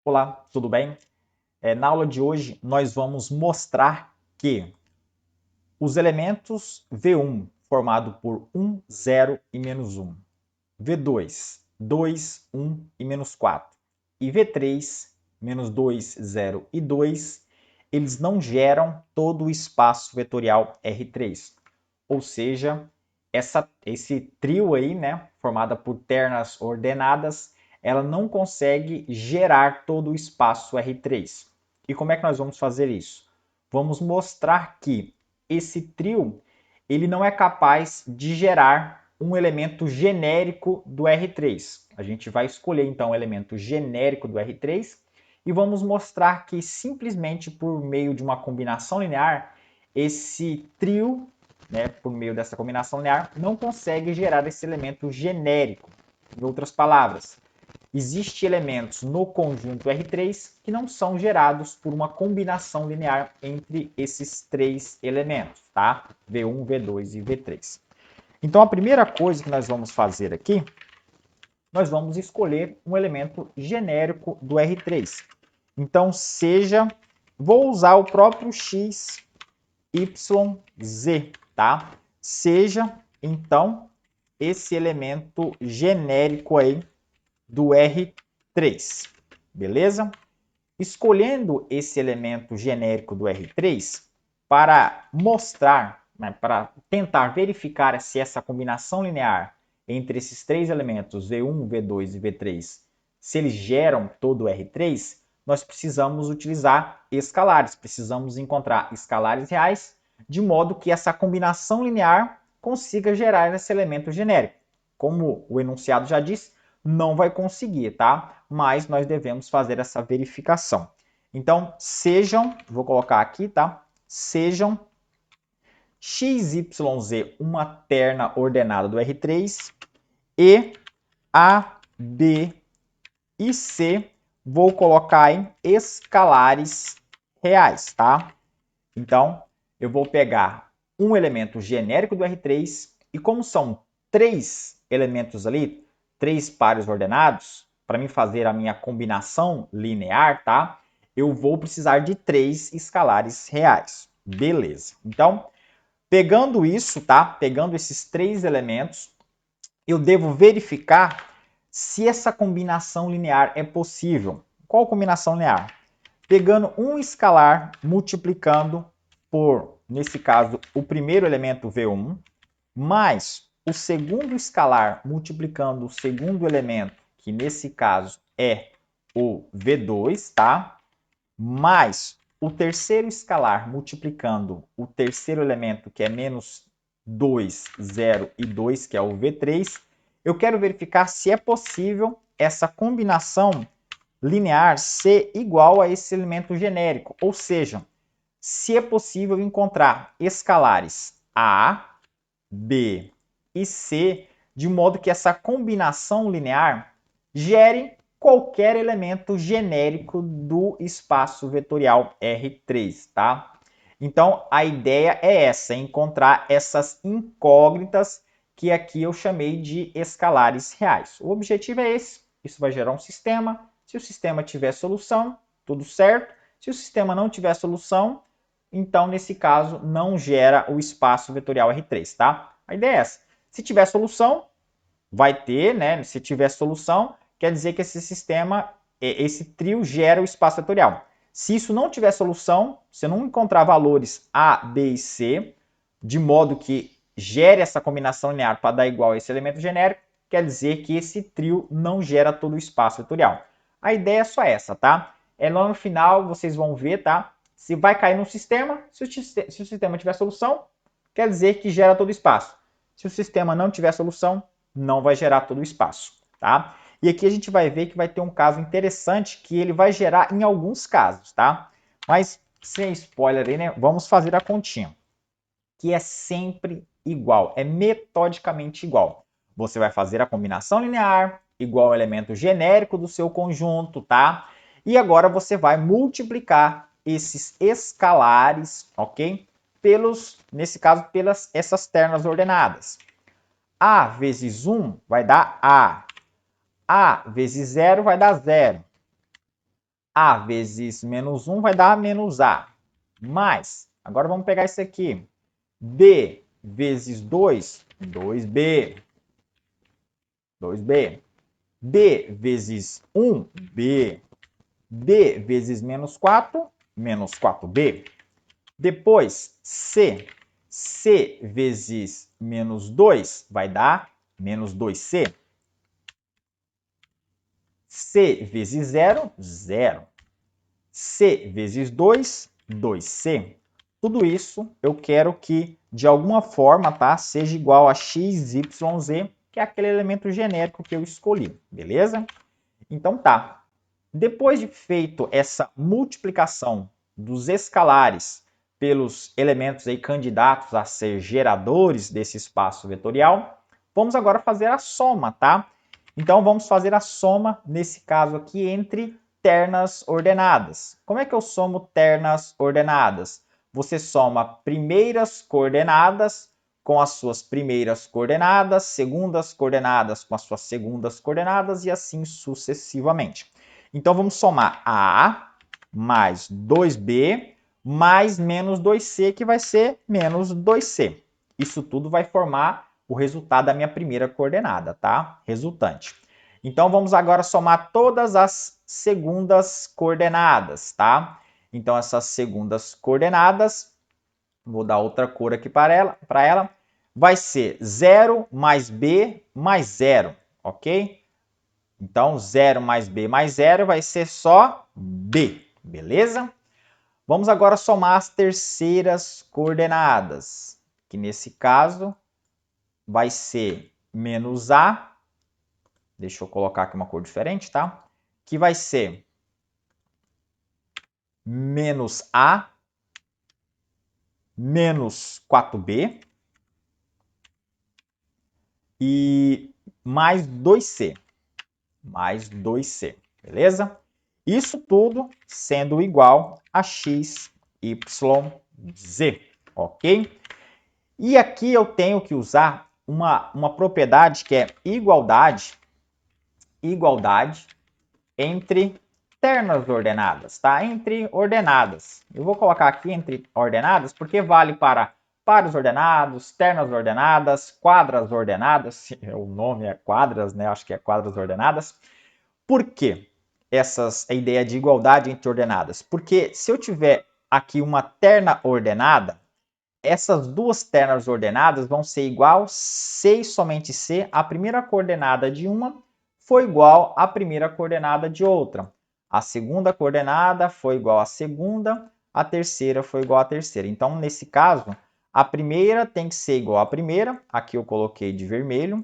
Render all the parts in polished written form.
Olá, tudo bem? Na aula de hoje, nós vamos mostrar que os elementos V1, formado por 1, 0 e menos 1, V2, 2, 1 e menos 4, e V3, menos 2, 0 e 2, eles não geram todo o espaço vetorial R3. Ou seja, esse trio aí, né, formada por ternas ordenadas, ela não consegue gerar todo o espaço R3. E como é que nós vamos fazer isso? Vamos mostrar que esse trio ele não é capaz de gerar um elemento genérico do R3. A gente vai escolher então o elemento genérico do R3 e vamos mostrar que simplesmente por meio de uma combinação linear, esse trio, né, por meio dessa combinação linear, não consegue gerar esse elemento genérico. Em outras palavras, existem elementos no conjunto R3 que não são gerados por uma combinação linear entre esses três elementos, tá? V1, V2 e V3. Então, a primeira coisa que nós vamos fazer aqui, nós vamos escolher um elemento genérico do R3. Então, vou usar o próprio x, y, z, tá? Seja, então, esse elemento genérico aí do R3, beleza? Escolhendo esse elemento genérico do R3 para mostrar, né, para tentar verificar se essa combinação linear entre esses três elementos V1, V2 e V3, se eles geram todo o R3, nós precisamos utilizar escalares, precisamos encontrar escalares reais, de modo que essa combinação linear consiga gerar esse elemento genérico. Como o enunciado já disse, não vai conseguir, tá? Mas nós devemos fazer essa verificação. Então, vou colocar aqui, tá? Sejam x, y, z uma terna ordenada do R3 e A, B e C vou colocar em escalares reais, tá? Então, eu vou pegar um elemento genérico do R3 e como são três elementos ali, três pares ordenados, para mim fazer a minha combinação linear, tá? Eu vou precisar de três escalares reais. Beleza. Então, pegando isso, tá? Pegando esses três elementos, eu devo verificar se essa combinação linear é possível. Qual combinação linear? Pegando um escalar, multiplicando por, nesse caso, o primeiro elemento V1, mais o segundo escalar multiplicando o segundo elemento, que nesse caso é o V2, tá? Mais o terceiro escalar multiplicando o terceiro elemento, que é menos 2, 0 e 2, que é o V3, eu quero verificar se é possível essa combinação linear ser igual a esse elemento genérico, ou seja, se é possível encontrar escalares A, B e C, de modo que essa combinação linear gere qualquer elemento genérico do espaço vetorial R3, tá? Então, a ideia é essa, encontrar essas incógnitas que aqui eu chamei de escalares reais. O objetivo é esse, isso vai gerar um sistema. Se o sistema tiver solução, tudo certo. Se o sistema não tiver solução, então, nesse caso, não gera o espaço vetorial R3, tá? A ideia é essa. Se tiver solução, vai ter, né? Se tiver solução, quer dizer que esse sistema, esse trio gera o espaço vetorial. Se isso não tiver solução, se não encontrar valores A, B e C, de modo que gere essa combinação linear para dar igual a esse elemento genérico, quer dizer que esse trio não gera todo o espaço vetorial. A ideia é só essa, tá? Lá no final vocês vão ver, tá? Se vai cair no sistema, se o sistema tiver solução, quer dizer que gera todo o espaço. Se o sistema não tiver solução, não vai gerar todo o espaço, tá? E aqui a gente vai ver que vai ter um caso interessante que ele vai gerar em alguns casos, tá? Mas, sem spoiler aí, né? Vamos fazer a continha, que é sempre igual, é metodicamente igual. Você vai fazer a combinação linear, igual ao elemento genérico do seu conjunto, tá? E agora você vai multiplicar esses escalares, ok? Nesse caso, pelas essas ternas ordenadas. A vezes 1 vai dar A. A vezes 0 vai dar 0. A vezes menos 1 vai dar menos A. Mais, agora vamos pegar isso aqui. B vezes 2, 2B. 2B. B vezes 1, B. B vezes menos 4, menos 4B. Depois, C. C vezes menos 2 vai dar menos 2C. C vezes 0, 0. C vezes 2, 2C. Tudo isso eu quero que, de alguma forma, tá, seja igual a x, y, z, que é aquele elemento genérico que eu escolhi, beleza? Então tá. Depois de feito essa multiplicação dos escalares pelos elementos aí candidatos a ser geradores desse espaço vetorial, vamos agora fazer a soma, tá? Então vamos fazer a soma, nesse caso aqui, entre ternas ordenadas. Como é que eu somo ternas ordenadas? Você soma primeiras coordenadas com as suas primeiras coordenadas, segundas coordenadas com as suas segundas coordenadas e assim sucessivamente. Então vamos somar A mais 2B mais menos 2C, que vai ser menos 2C. Isso tudo vai formar o resultado da minha primeira coordenada, tá? Resultante. Então vamos agora somar todas as segundas coordenadas, tá? Então essas segundas coordenadas, vou dar outra cor aqui para ela, vai ser 0 mais B mais 0, ok? Então 0 mais B mais 0 vai ser só B, beleza? Vamos agora somar as terceiras coordenadas, que nesse caso vai ser menos A, deixa eu colocar aqui uma cor diferente, tá? Que vai ser menos A menos 4B e mais 2C. Mais 2C, beleza? Isso tudo sendo igual a x, y, z, ok? E aqui eu tenho que usar uma propriedade que é igualdade entre ternas ordenadas, tá? Entre ordenadas. Eu vou colocar aqui entre ordenadas porque vale para pares ordenados, ternas ordenadas, quadras ordenadas. O nome é quadras, né? Acho que é quadras ordenadas. Por quê? A ideia de igualdade entre ordenadas? Porque se eu tiver aqui uma terna ordenada, essas duas ternas ordenadas vão ser igual C e somente C. A primeira coordenada de uma foi igual à primeira coordenada de outra. A segunda coordenada foi igual à segunda, a terceira foi igual à terceira. Então, nesse caso, a primeira tem que ser igual à primeira, aqui eu coloquei de vermelho.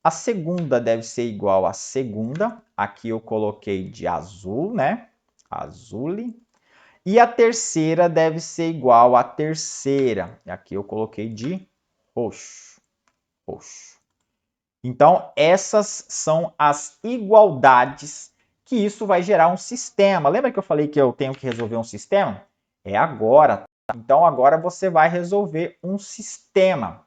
A segunda deve ser igual à segunda, aqui eu coloquei de azul, né? Azul. E a terceira deve ser igual à terceira. Aqui eu coloquei de roxo. Roxo. Então, essas são as igualdades que isso vai gerar um sistema. Lembra que eu falei que eu tenho que resolver um sistema? É agora. Então, agora você vai resolver um sistema.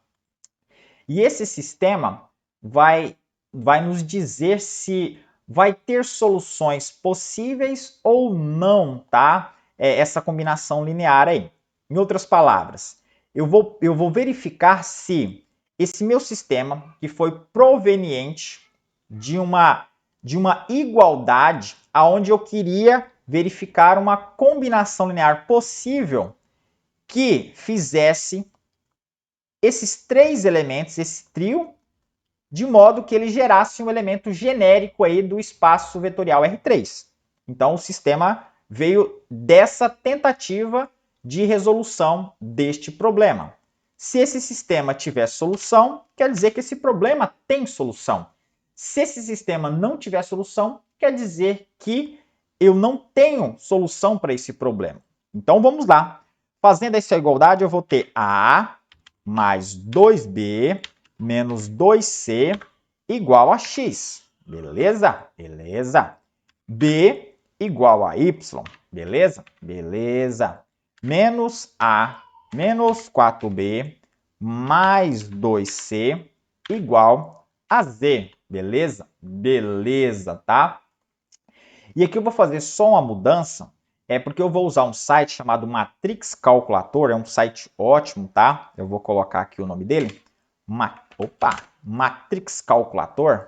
E esse sistema vai nos dizer se vai ter soluções possíveis ou não, tá? Essa combinação linear aí. Em outras palavras, eu vou verificar se esse meu sistema, que foi proveniente de uma igualdade aonde eu queria verificar uma combinação linear possível que fizesse esses três elementos, esse trio, de modo que ele gerasse um elemento genérico aí do espaço vetorial R3. Então, o sistema veio dessa tentativa de resolução deste problema. Se esse sistema tiver solução, quer dizer que esse problema tem solução. Se esse sistema não tiver solução, quer dizer que eu não tenho solução para esse problema. Então, vamos lá. Fazendo essa igualdade, eu vou ter A mais 2B menos 2C igual a x. Beleza? Beleza. B igual a y. Beleza? Beleza. Menos A menos 4B mais 2C igual a z. Beleza? Beleza, tá? E aqui eu vou fazer só uma mudança, porque eu vou usar um site chamado Matrix Calculator, é um site ótimo, tá? Eu vou colocar aqui o nome dele. Matrix Calculator.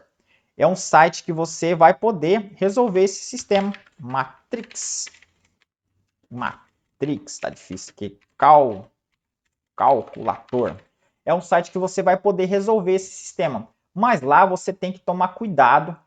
É um site que você vai poder resolver esse sistema. Matrix, tá difícil aqui. Calculator. É um site que você vai poder resolver esse sistema. Mas lá você tem que tomar cuidado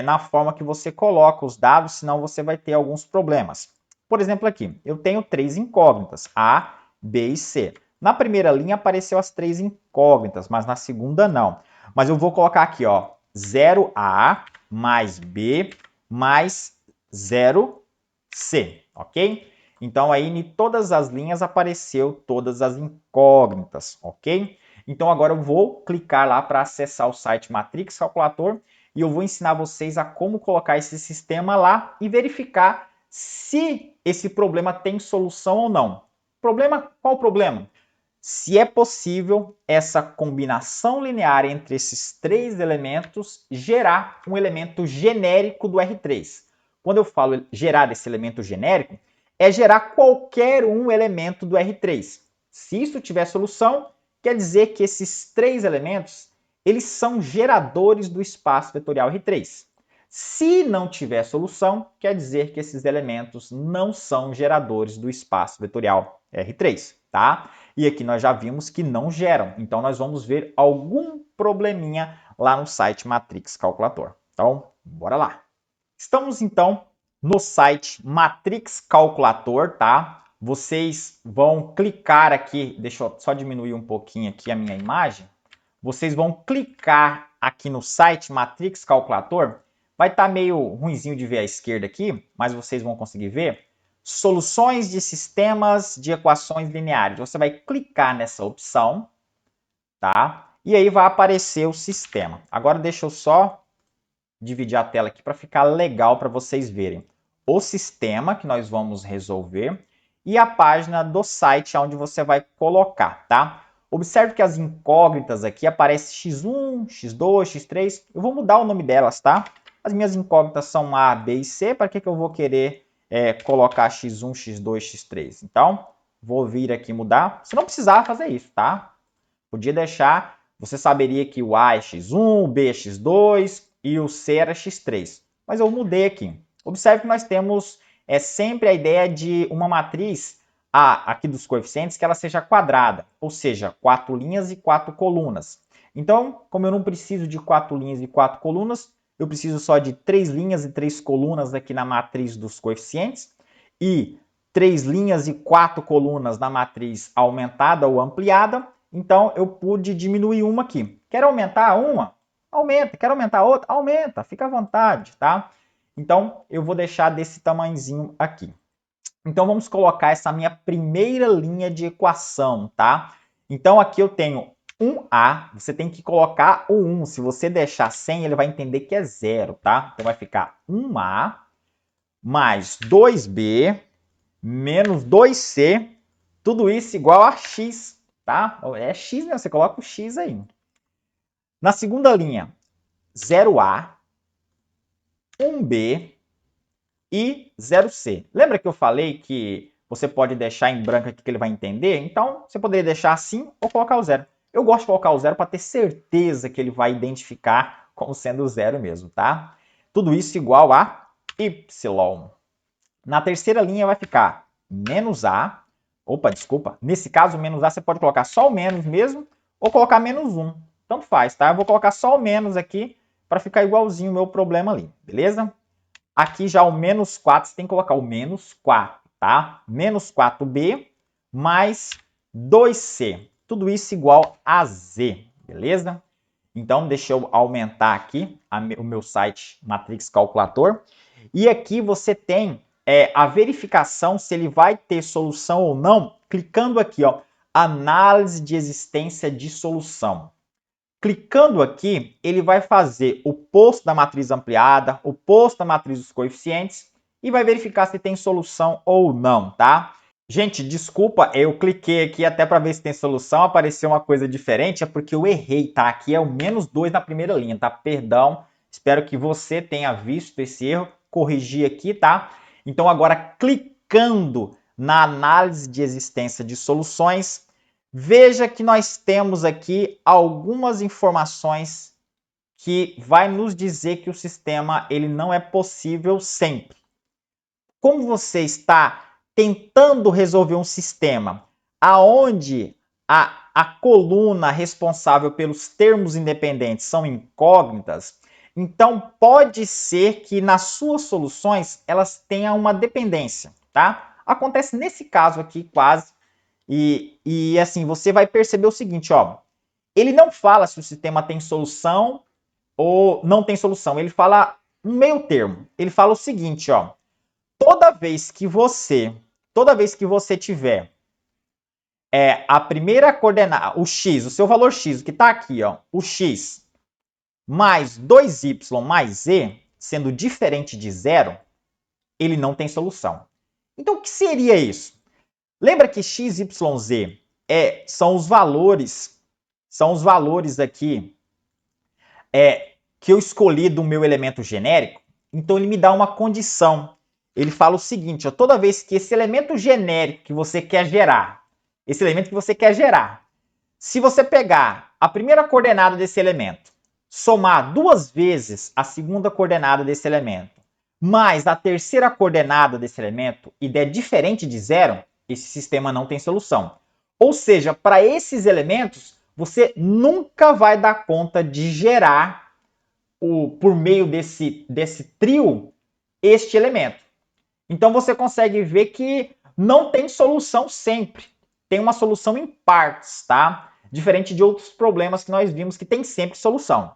na forma que você coloca os dados, senão você vai ter alguns problemas. Por exemplo, aqui, eu tenho 3 incógnitas, A, B e C. Na primeira linha apareceu as 3 incógnitas, mas na segunda não. Mas eu vou colocar aqui, ó, 0A mais B mais 0C, ok? Então, aí, em todas as linhas apareceu todas as incógnitas, ok? Então, agora eu vou clicar lá para acessar o site Matrix Calculator e eu vou ensinar vocês a como colocar esse sistema lá e verificar se esse problema tem solução ou não. Qual o problema? Se é possível essa combinação linear entre esses 3 elementos gerar um elemento genérico do R3. Quando eu falo gerar esse elemento genérico, é gerar qualquer um elemento do R3. Se isso tiver solução, quer dizer que esses 3 elementos eles são geradores do espaço vetorial R3. Se não tiver solução, quer dizer que esses elementos não são geradores do espaço vetorial R3, tá? E aqui nós já vimos que não geram, então nós vamos ver algum probleminha lá no site Matrix Calculator. Então, bora lá! Estamos então no site Matrix Calculator, tá? Vocês vão clicar aqui, deixa eu só diminuir um pouquinho aqui a minha imagem. Vocês vão clicar aqui no site Matrix Calculator. Vai estar meio ruinzinho de ver à esquerda aqui, mas vocês vão conseguir ver. Soluções de sistemas de equações lineares. Você vai clicar nessa opção, tá? E aí vai aparecer o sistema. Agora deixa eu só dividir a tela aqui para ficar legal para vocês verem o sistema que nós vamos resolver e a página do site onde você vai colocar, tá? Observe que as incógnitas aqui aparecem x1, x2, x3. Eu vou mudar o nome delas, tá? As minhas incógnitas são A, B e C. Para que eu vou querer colocar x1, x2, x3? Então, vou vir aqui mudar. Você não precisava fazer isso, tá? Podia deixar, você saberia que o A é x1, o B é x2 e o C era x3. Mas eu mudei aqui. Observe que nós temos sempre a ideia de uma matriz A, aqui dos coeficientes, que ela seja quadrada, ou seja, 4 linhas e 4 colunas. Então, como eu não preciso de 4 linhas e 4 colunas, eu preciso só de 3 linhas e 3 colunas aqui na matriz dos coeficientes e 3 linhas e 4 colunas na matriz aumentada ou ampliada. Então, eu pude diminuir uma aqui. Quero aumentar uma? Aumenta. Quero aumentar outra? Aumenta. Fica à vontade, tá? Então, eu vou deixar desse tamanhozinho aqui. Então, vamos colocar essa minha primeira linha de equação, tá? Então, aqui eu tenho 1A. Você tem que colocar o 1. Se você deixar 100, ele vai entender que é 0, tá? Então, vai ficar 1A mais 2B menos 2C. Tudo isso igual a x. Tá? É x, né? Você coloca o x aí. Na segunda linha, 0A, 1B e 0C. Lembra que eu falei que você pode deixar em branco aqui que ele vai entender? Então, você poderia deixar assim ou colocar o 0. Eu gosto de colocar o 0 para ter certeza que ele vai identificar como sendo o 0 mesmo, tá? Tudo isso igual a y. Na terceira linha vai ficar menos A. Opa, desculpa. Nesse caso, menos A você pode colocar só o menos mesmo ou colocar menos 1. Tanto faz, tá? Eu vou colocar só o menos aqui para ficar igualzinho o meu problema ali, beleza? Aqui já o menos 4, você tem que colocar o menos 4, tá? Menos 4B mais 2C. Tudo isso igual a Z, beleza? Então, deixa eu aumentar aqui o meu site Matrix Calculator. E aqui você tem a verificação se ele vai ter solução ou não, clicando aqui, ó, análise de existência de solução. Clicando aqui, ele vai fazer o posto da matriz ampliada, o posto da matriz dos coeficientes e vai verificar se tem solução ou não, tá? Gente, desculpa, eu cliquei aqui até para ver se tem solução, apareceu uma coisa diferente, é porque eu errei, tá? Aqui é o menos 2 na primeira linha, tá? Perdão, espero que você tenha visto esse erro corrigir aqui, tá? Então, agora, clicando na análise de existência de soluções, veja que nós temos aqui algumas informações que vai nos dizer que o sistema ele não é possível sempre. Como você está tentando resolver um sistema aonde a coluna responsável pelos termos independentes são incógnitas, então pode ser que nas suas soluções elas tenham uma dependência, tá? Acontece nesse caso aqui quase, e assim, você vai perceber o seguinte, ó, ele não fala se o sistema tem solução ou não tem solução, ele fala um meio termo, ele fala o seguinte, ó, toda vez que você tiver a primeira coordenada, o x, o seu valor x, o que está aqui, ó, o x, mais 2y mais z, sendo diferente de zero, ele não tem solução. Então, o que seria isso? Lembra que x, y, z são os valores aqui que eu escolhi do meu elemento genérico? Então, ele me dá uma condição. Ele fala o seguinte, ó, toda vez que esse elemento genérico que você quer gerar, se você pegar a primeira coordenada desse elemento, somar duas vezes a segunda coordenada desse elemento, mais a terceira coordenada desse elemento e der diferente de zero, esse sistema não tem solução. Ou seja, para esses elementos, você nunca vai dar conta de gerar, por meio desse trio, este elemento. Então você consegue ver que não tem solução sempre. Tem uma solução em partes, tá? Diferente de outros problemas que nós vimos que tem sempre solução.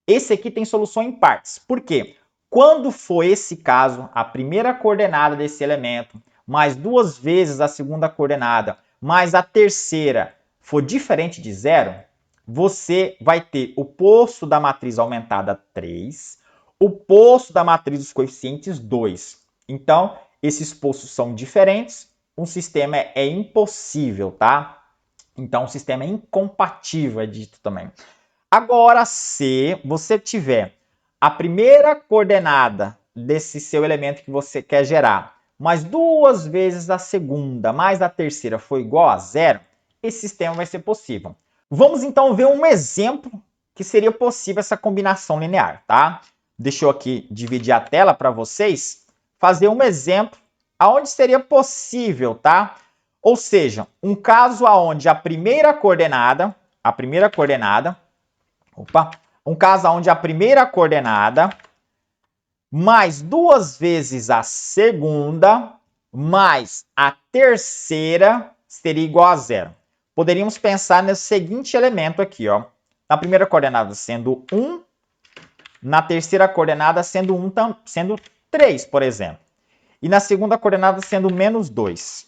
Esse aqui tem solução em partes. Por quê? Quando for esse caso, a primeira coordenada desse elemento, mais duas vezes a segunda coordenada, mais a terceira, for diferente de zero, você vai ter o posto da matriz aumentada 3, o posto da matriz dos coeficientes 2. Então, esses postos são diferentes, um sistema é impossível, tá? Então, o sistema é incompatível, é dito também. Agora, se você tiver a primeira coordenada desse seu elemento que você quer gerar, mais duas vezes a segunda, mais a terceira for igual a zero, esse sistema vai ser possível. Vamos então ver um exemplo que seria possível essa combinação linear, tá? Deixa eu aqui dividir a tela para vocês, fazer um exemplo aonde seria possível, tá? Ou seja, um caso aonde a primeira coordenada mais duas vezes a segunda mais a terceira seria igual a zero. Poderíamos pensar nesse seguinte elemento aqui, ó. Na primeira coordenada sendo 1, na terceira coordenada sendo 3, por exemplo. E na segunda coordenada sendo menos 2.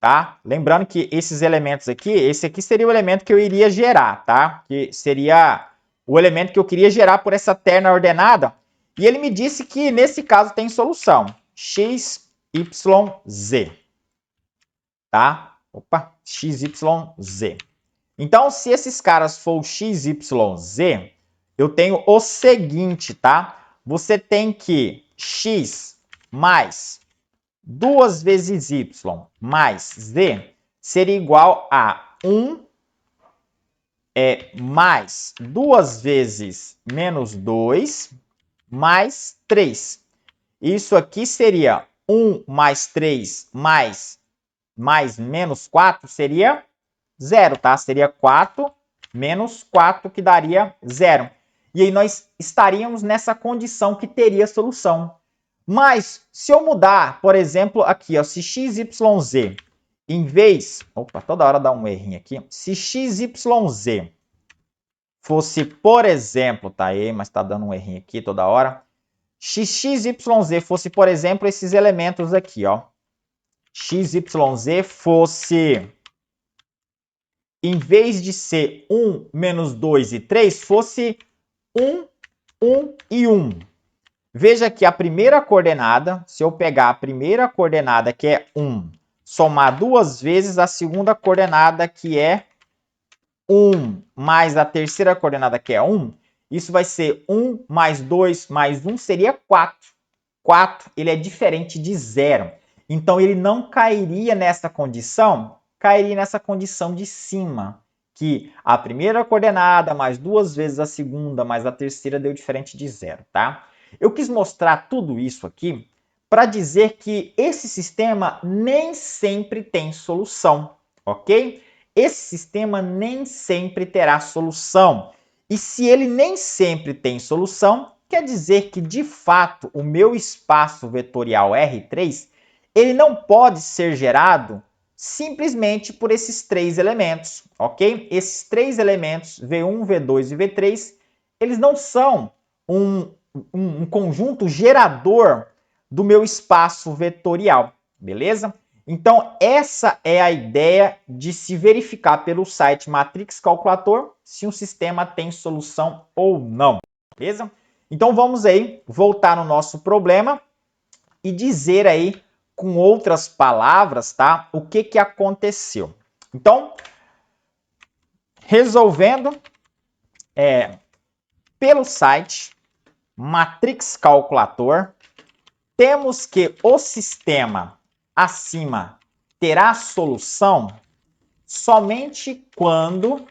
Tá? Lembrando que esses elementos aqui, esse aqui seria o elemento que eu iria gerar, tá? Que seria o elemento que eu queria gerar por essa terna ordenada. E ele me disse que nesse caso tem solução. X, Y, Z. Tá? Opa, X, Y, Z. Então, se esses caras for o X, Y, Z, eu tenho o seguinte, tá? Você tem que X mais 2 vezes y mais z seria igual a 1 mais 2 vezes menos 2 mais 3. Isso aqui seria 1 mais 3 mais menos 4 seria 0, tá? Seria 4 menos 4 que daria 0. E aí nós estaríamos nessa condição que teria solução. Mas, se eu mudar, por exemplo, aqui, ó, se x, y, z, em vez... Opa, toda hora dá um errinho aqui. Se x, y, z fosse, por exemplo, tá aí, mas tá dando um errinho aqui toda hora. X, y, z fosse, por exemplo, esses elementos aqui, ó. X, y, z fosse, em vez de ser 1, menos 2 e 3, fosse 1, 1 e 1. Veja que a primeira coordenada, se eu pegar a primeira coordenada, que é 1, somar duas vezes a segunda coordenada, que é 1, mais a terceira coordenada, que é 1, Isso vai ser 1 mais 2 mais 1 seria 4. 4, ele é diferente de 0. Então, ele não cairia nessa condição, cairia nessa condição de cima, que a primeira coordenada mais 2 vezes a segunda mais a terceira deu diferente de 0, tá? Eu quis mostrar tudo isso aqui para dizer que esse sistema nem sempre tem solução, ok? Esse sistema nem sempre terá solução. E se ele nem sempre tem solução, quer dizer que, de fato, o meu espaço vetorial R3 ele não pode ser gerado simplesmente por esses três elementos, ok? Esses três elementos, V1, V2 e V3, eles não são um conjunto gerador do meu espaço vetorial, beleza? Então, essa é a ideia de se verificar pelo site Matrix Calculator se um sistema tem solução ou não, beleza? Então, vamos aí voltar no nosso problema e dizer aí, com outras palavras, tá? O que aconteceu. Então, resolvendo pelo site Matrix Calculator, temos que o sistema acima terá solução somente quando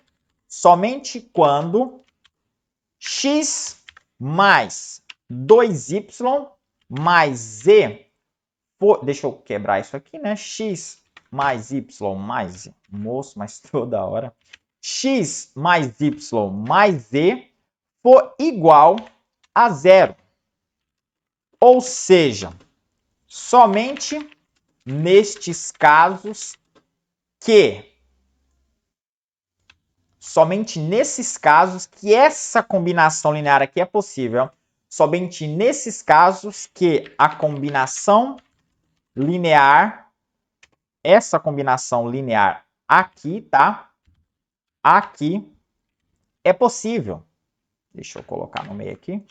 x mais 2y mais z for, deixa eu quebrar isso aqui, né? X mais y mais z, moço, mas toda hora. X mais y mais z for igual a 0. Ou seja, somente nestes casos somente nesses casos que essa combinação linear aqui é possível. Somente nesses casos que a combinação linear, essa combinação linear aqui, tá? Aqui é possível. Deixa eu colocar no meio aqui.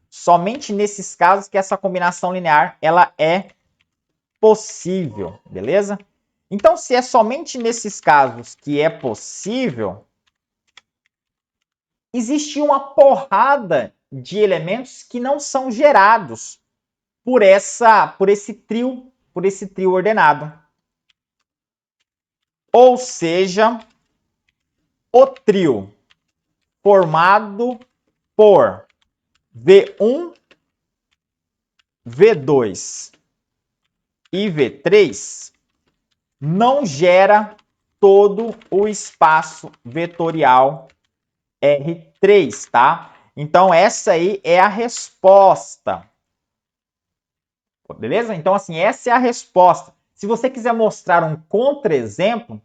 Somente nesses casos que essa combinação linear ela é possível, beleza? Então, se é somente nesses casos que é possível, existe uma porrada de elementos que não são gerados por esse trio ordenado. Ou seja, o trio formado por V1, V2 e V3 não gera todo o espaço vetorial R3, tá? Então, essa aí é a resposta. Beleza? Então, assim, essa é a resposta. Se você quiser mostrar um contra-exemplo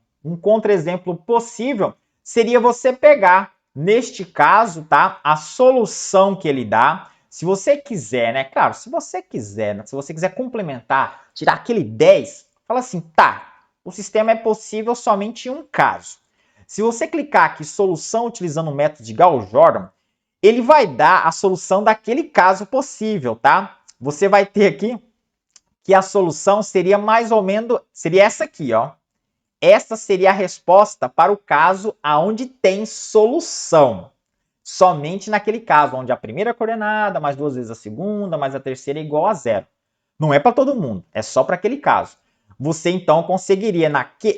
possível, seria você pegar, neste caso, tá? A solução que ele dá. Se você quiser, né? Claro, se você quiser complementar, tirar aquele 10, fala assim, tá, o sistema é possível somente em um caso. Se você clicar aqui, solução utilizando o método de Gauss-Jordan, ele vai dar a solução daquele caso possível, tá? Você vai ter aqui que a solução seria mais ou menos, seria essa aqui, ó. Essa seria a resposta para o caso aonde tem solução. Somente naquele caso, onde a primeira coordenada mais 2 vezes a segunda mais a terceira é igual a 0. Não é para todo mundo, é só para aquele caso. Você, então, conseguiria,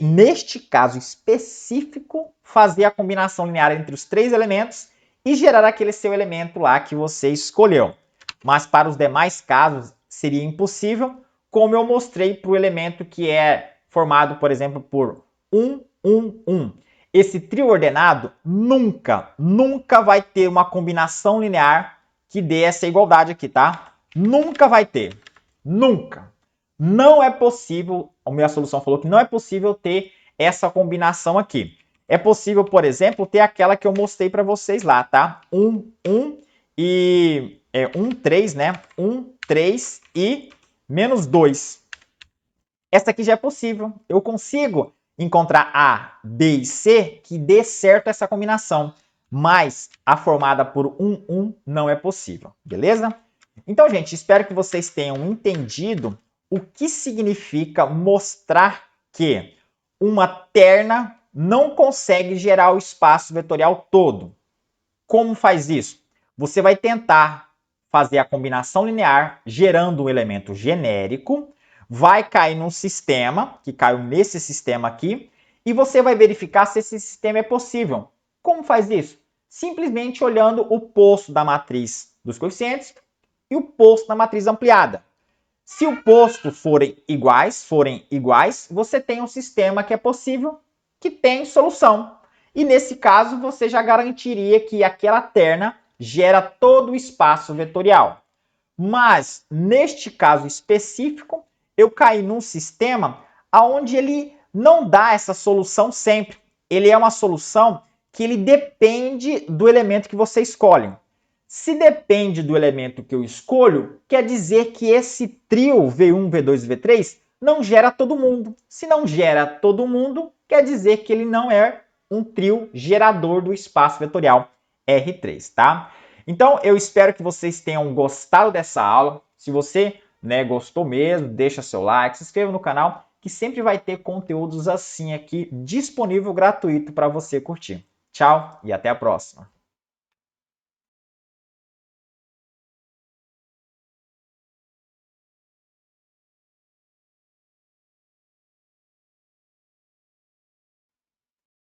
neste caso específico, fazer a combinação linear entre os três elementos e gerar aquele seu elemento lá que você escolheu. Mas para os demais casos, seria impossível, como eu mostrei para o elemento que é formado, por exemplo, por 1, 1, 1. Esse trio ordenado nunca vai ter uma combinação linear que dê essa igualdade aqui, tá? Nunca vai ter. Nunca. Não é possível, a minha solução falou que não é possível ter essa combinação aqui. É possível, por exemplo, ter aquela que eu mostrei para vocês lá, tá? 1, 1 e 1, 3, né? 1, 3 e menos 2. Essa aqui já é possível. Eu consigo encontrar A, B e C que dê certo essa combinação. Mas a formada por 1, 1 não é possível. Beleza? Então, gente, espero que vocês tenham entendido o que significa mostrar que uma terna não consegue gerar o espaço vetorial todo. Como faz isso? Você vai tentar fazer a combinação linear gerando um elemento genérico, vai cair num sistema, que caiu nesse sistema aqui, e você vai verificar se esse sistema é possível. Como faz isso? Simplesmente olhando o posto da matriz dos coeficientes e o posto da matriz ampliada. Se o posto forem iguais, você tem um sistema que é possível, que tem solução. E nesse caso, você já garantiria que aquela terna gera todo o espaço vetorial. Mas, neste caso específico, eu caí num sistema onde ele não dá essa solução sempre. Ele é uma solução que ele depende do elemento que você escolhe. Se depende do elemento que eu escolho, quer dizer que esse trio V1, V2 e V3 não gera todo mundo. Se não gera todo mundo, quer dizer que ele não é um trio gerador do espaço vetorial R3, tá? Então, eu espero que vocês tenham gostado dessa aula. Se você gostou mesmo, deixa seu like, se inscreva no canal, que sempre vai ter conteúdos assim aqui disponível gratuito para você curtir. Tchau e até a próxima.